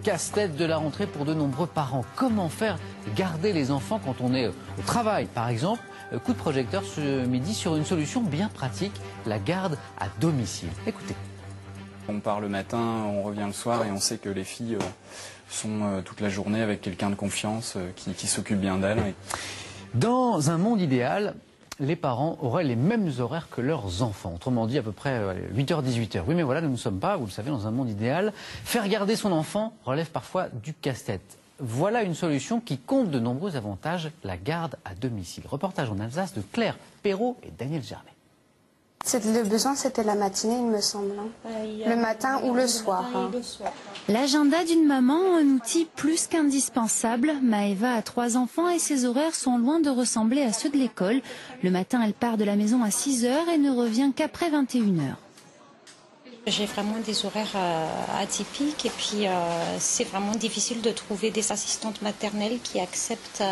casse-tête de la rentrée pour de nombreux parents. Comment faire garder les enfants quand on est au travail, par exemple? Coup de projecteur ce midi sur une solution bien pratique, la garde à domicile. Écoutez. On part le matin, on revient le soir et on sait que les filles sont toute la journée avec quelqu'un de confiance qui s'occupe bien d'elles. Dans un monde idéal, les parents auraient les mêmes horaires que leurs enfants. Autrement dit, à peu près 8h-18h. Oui, mais voilà, nous ne sommes pas, vous le savez, dans un monde idéal. Faire garder son enfant relève parfois du casse-tête. Voilà une solution qui compte de nombreux avantages, la garde à domicile. Reportage en Alsace de Claire Perrault et Daniel Germain. Le besoin, c'était la matinée, il me semble. Le matin ou le soir. L'agenda d'une maman, un outil plus qu'indispensable. Maëva a 3 enfants et ses horaires sont loin de ressembler à ceux de l'école. Le matin, elle part de la maison à 6h et ne revient qu'après 21h. J'ai vraiment des horaires atypiques et puis c'est vraiment difficile de trouver des assistantes maternelles qui acceptent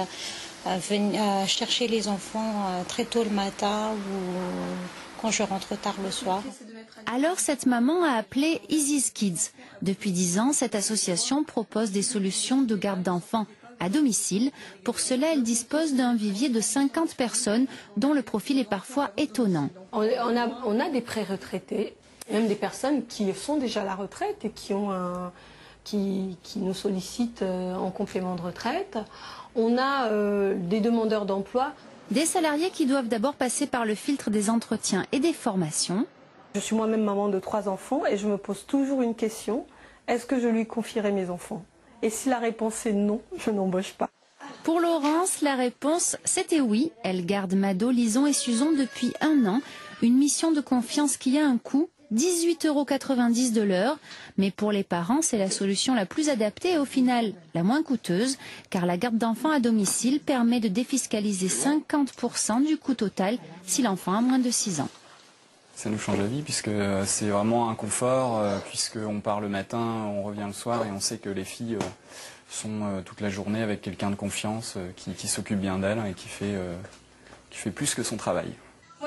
venir chercher les enfants très tôt le matin ou quand je rentre tard le soir. Alors cette maman a appelé Easy's Kids. Depuis 10 ans, cette association propose des solutions de garde d'enfants à domicile. Pour cela, elle dispose d'un vivier de 50 personnes dont le profil est parfois étonnant. On a des pré-retraités, même des personnes qui sont déjà à la retraite et qui nous sollicitent en complément de retraite. On a des demandeurs d'emploi. Des salariés qui doivent d'abord passer par le filtre des entretiens et des formations. Je suis moi-même maman de 3 enfants et je me pose toujours une question. Est-ce que je lui confierai mes enfants? Et si la réponse est non, je n'embauche pas. Pour Laurence, la réponse c'était oui. Elle garde Mado, Lison et Suzon depuis 1 an. Une mission de confiance qui a un coût, 18,90 € de l'heure. Mais pour les parents, c'est la solution la plus adaptée et au final la moins coûteuse, car la garde d'enfants à domicile permet de défiscaliser 50% du coût total si l'enfant a moins de 6 ans. Ça nous change la vie puisque c'est vraiment un confort, puisqu'on part le matin, on revient le soir et on sait que les filles sont toute la journée avec quelqu'un de confiance qui s'occupe bien d'elles et qui fait plus que son travail.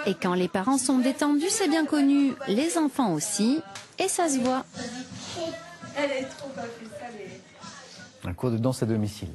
Et quand les parents sont détendus, c'est bien connu, les enfants aussi, et ça se voit. Un cours de danse à domicile.